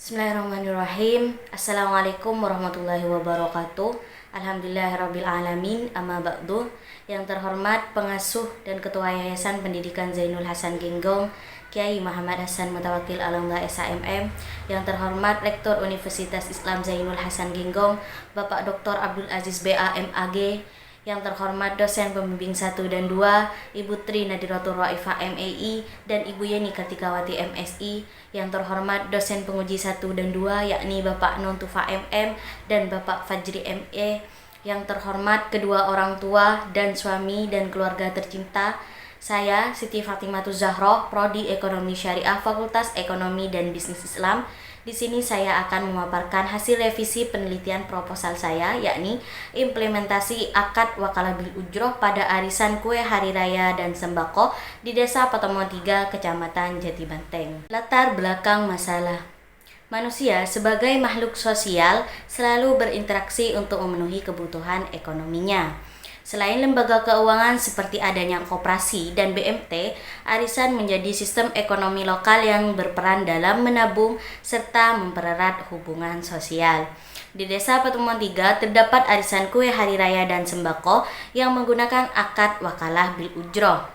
Bismillahirrahmanirrahim. Assalamualaikum warahmatullahi wabarakatuh. Alhamdulillahirrabbilalamin. Amma ba'du. Yang terhormat pengasuh dan ketua Yayasan Pendidikan Zainul Hasan Genggong, Kiai Muhammad Hasan Mutawakil Alamullah SHMM. Yang terhormat Rektor Universitas Islam Zainul Hasan Genggong, Bapak Dr. Abdul Aziz BA MAG. Yang terhormat dosen pembimbing 1 dan 2, Ibu Tri Nadiratul Raifah MEI dan Ibu Yeni Kartikawati MSI. Yang terhormat dosen penguji 1 dan 2, yakni Bapak Nontufa MM dan Bapak Fajri ME. Yang terhormat kedua orang tua dan suami dan keluarga tercinta, saya Siti Fatimatuz Zahroh, Prodi Ekonomi Syariah, Fakultas Ekonomi dan Bisnis Islam. Di sini saya akan memaparkan hasil revisi penelitian proposal saya, yakni implementasi akad wakalah bil ujroh pada arisan kue hari raya dan sembako di Desa Patomo 3, Kecamatan Jati Banteng. Latar belakang masalah. Manusia sebagai makhluk sosial selalu berinteraksi untuk memenuhi kebutuhan ekonominya. Selain lembaga keuangan seperti adanya koperasi dan BMT, arisan menjadi sistem ekonomi lokal yang berperan dalam menabung serta mempererat hubungan sosial. Di Desa Patomo 3 terdapat arisan kue hari raya dan sembako yang menggunakan akad wakalah bil ujroh,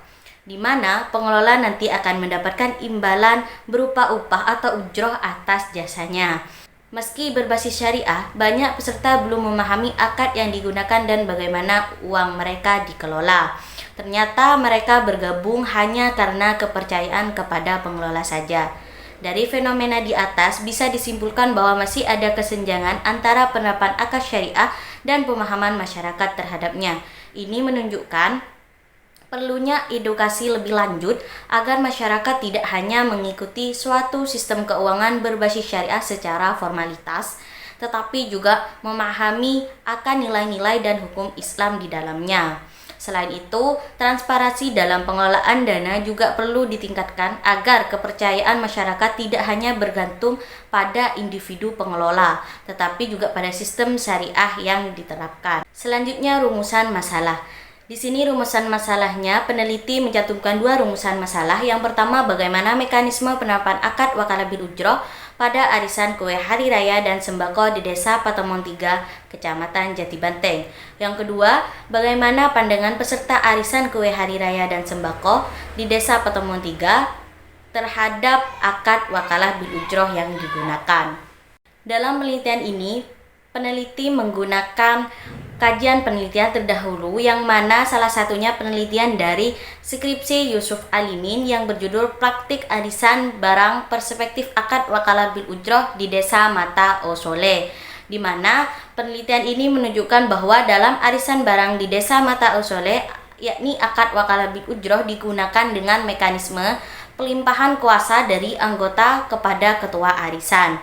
di mana pengelola nanti akan mendapatkan imbalan berupa upah atau ujroh atas jasanya. Meski berbasis syariah, banyak peserta belum memahami akad yang digunakan dan bagaimana uang mereka dikelola. Ternyata mereka bergabung hanya karena kepercayaan kepada pengelola saja. Dari fenomena di atas bisa disimpulkan bahwa masih ada kesenjangan antara penerapan akad syariah dan pemahaman masyarakat terhadapnya. Ini menunjukkan perlunya edukasi lebih lanjut agar masyarakat tidak hanya mengikuti suatu sistem keuangan berbasis syariah secara formalitas, tetapi juga memahami akan nilai-nilai dan hukum Islam di dalamnya. Selain itu, transparansi dalam pengelolaan dana juga perlu ditingkatkan agar kepercayaan masyarakat tidak hanya bergantung pada individu pengelola, tetapi juga pada sistem syariah yang diterapkan. Selanjutnya, rumusan masalah. Di sini rumusan masalahnya, peneliti mencantumkan dua rumusan masalah. Yang pertama, bagaimana mekanisme penerapan akad wakalah bil ujroh pada arisan kue hari raya dan sembako di Desa Patomo 3, Kecamatan Jati Banteng. Yang kedua, bagaimana pandangan peserta arisan kue hari raya dan sembako di Desa Patomo 3 terhadap akad wakalah bil ujroh yang digunakan. Dalam penelitian ini, peneliti menggunakan kajian penelitian terdahulu, yang mana salah satunya penelitian dari skripsi Yusuf Alimin yang berjudul Praktik Arisan Barang Perspektif Akad Wakalah bil Ujroh di Desa Mata Osole, di mana penelitian ini menunjukkan bahwa dalam arisan barang di Desa Mata Osole, yakni akad wakalah bil ujroh digunakan dengan mekanisme pelimpahan kuasa dari anggota kepada ketua arisan.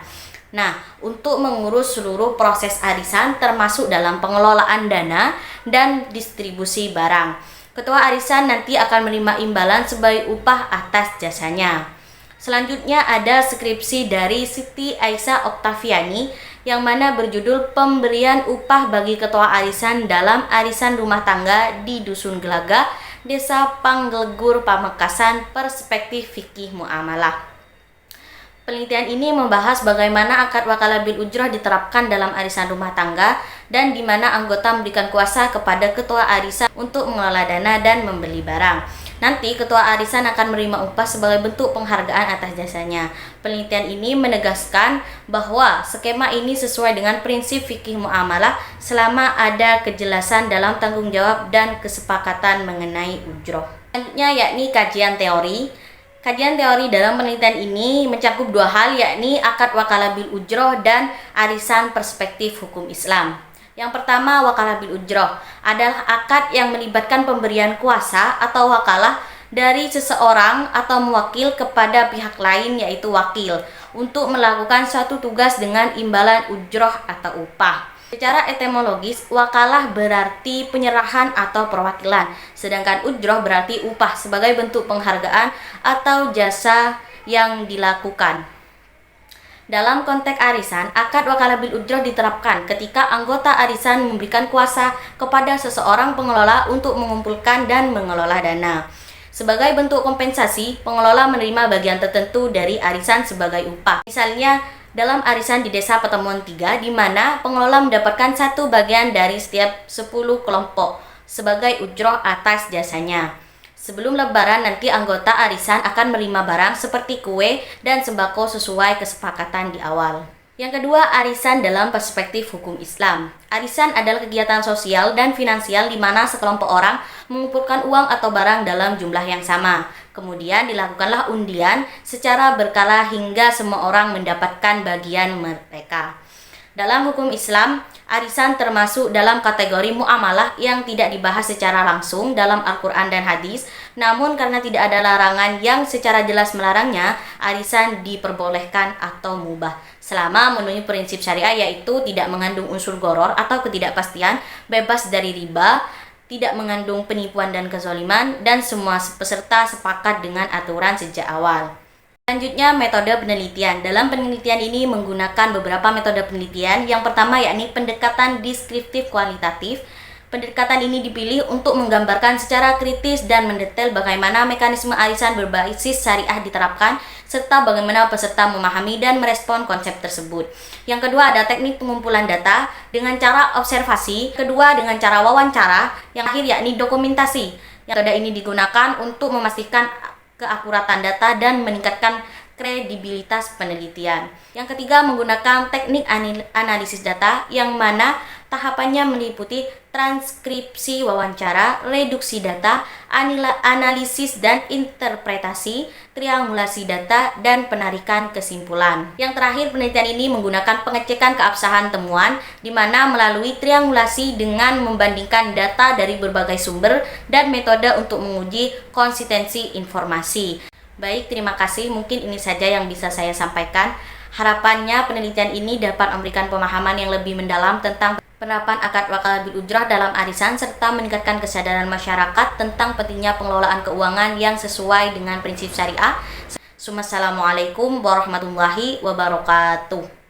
Nah, untuk mengurus seluruh proses arisan termasuk dalam pengelolaan dana dan distribusi barang. Ketua arisan nanti akan menerima imbalan sebagai upah atas jasanya. Selanjutnya ada skripsi dari Siti Aisyah Oktaviani yang mana berjudul Pemberian Upah bagi Ketua Arisan dalam Arisan Rumah Tangga di Dusun Gelaga, Desa Pangglegur, Pamekasan, Perspektif Fikih Muamalah. Penelitian ini membahas bagaimana akad wakalah bil ujroh diterapkan dalam arisan rumah tangga dan di mana anggota memberikan kuasa kepada ketua arisan untuk mengelola dana dan membeli barang. Nanti ketua arisan akan menerima upah sebagai bentuk penghargaan atas jasanya. Penelitian ini menegaskan bahwa skema ini sesuai dengan prinsip fikih muamalah selama ada kejelasan dalam tanggung jawab dan kesepakatan mengenai ujroh. Selanjutnya yakni kajian teori. Kajian teori dalam penelitian ini mencakup dua hal, yakni akad wakalah bil ujroh dan arisan perspektif hukum Islam. Yang pertama, wakalah bil ujroh adalah akad yang melibatkan pemberian kuasa atau wakalah dari seseorang atau mewakil kepada pihak lain, yaitu wakil, untuk melakukan suatu tugas dengan imbalan ujroh atau upah. Secara etimologis, wakalah berarti penyerahan atau perwakilan, sedangkan ujroh berarti upah sebagai bentuk penghargaan atau jasa yang dilakukan. Dalam konteks arisan, akad wakalah bil ujroh diterapkan ketika anggota arisan memberikan kuasa kepada seseorang pengelola untuk mengumpulkan dan mengelola dana. Sebagai bentuk kompensasi, pengelola menerima bagian tertentu dari arisan sebagai upah. Misalnya, dalam arisan di Desa Pertemuan 3, di mana pengelola mendapatkan satu bagian dari setiap 10 kelompok sebagai ujroh atas jasanya. Sebelum Lebaran nanti anggota arisan akan menerima barang seperti kue dan sembako sesuai kesepakatan di awal. Yang kedua, arisan dalam perspektif hukum Islam. Arisan adalah kegiatan sosial dan finansial di mana sekelompok orang mengumpulkan uang atau barang dalam jumlah yang sama. Kemudian dilakukanlah undian secara berkala hingga semua orang mendapatkan bagian mereka. Dalam hukum Islam, arisan termasuk dalam kategori muamalah yang tidak dibahas secara langsung dalam Al-Quran dan hadis. Namun karena tidak ada larangan yang secara jelas melarangnya, arisan diperbolehkan atau mubah selama memenuhi prinsip syariah, yaitu tidak mengandung unsur gharar atau ketidakpastian, bebas dari riba, tidak mengandung penipuan dan kezaliman, dan semua peserta sepakat dengan aturan sejak awal. Selanjutnya, metode penelitian. Dalam penelitian ini menggunakan beberapa metode penelitian. Yang pertama yakni pendekatan deskriptif kualitatif. Pendekatan ini dipilih untuk menggambarkan secara kritis dan mendetail bagaimana mekanisme arisan berbasis syariah diterapkan, serta bagaimana peserta memahami dan merespon konsep tersebut. Yang kedua ada teknik pengumpulan data dengan cara observasi. Kedua dengan cara wawancara. Yang akhir yakni dokumentasi. Yang metode ini digunakan untuk memastikan keakuratan data dan meningkatkan kredibilitas penelitian. Yang ketiga menggunakan teknik analisis data, yang mana tahapannya meliputi transkripsi wawancara, reduksi data, analisis dan interpretasi, triangulasi data, dan penarikan kesimpulan. Yang terakhir, penelitian ini menggunakan pengecekan keabsahan temuan, di mana melalui triangulasi dengan membandingkan data dari berbagai sumber dan metode untuk menguji konsistensi informasi. Baik, terima kasih. Mungkin ini saja yang bisa saya sampaikan. Harapannya penelitian ini dapat memberikan pemahaman yang lebih mendalam tentang penerapan akad wakala bil ujrah dalam arisan, serta meningkatkan kesadaran masyarakat tentang pentingnya pengelolaan keuangan yang sesuai dengan prinsip syariah. Assalamualaikum warahmatullahi wabarakatuh.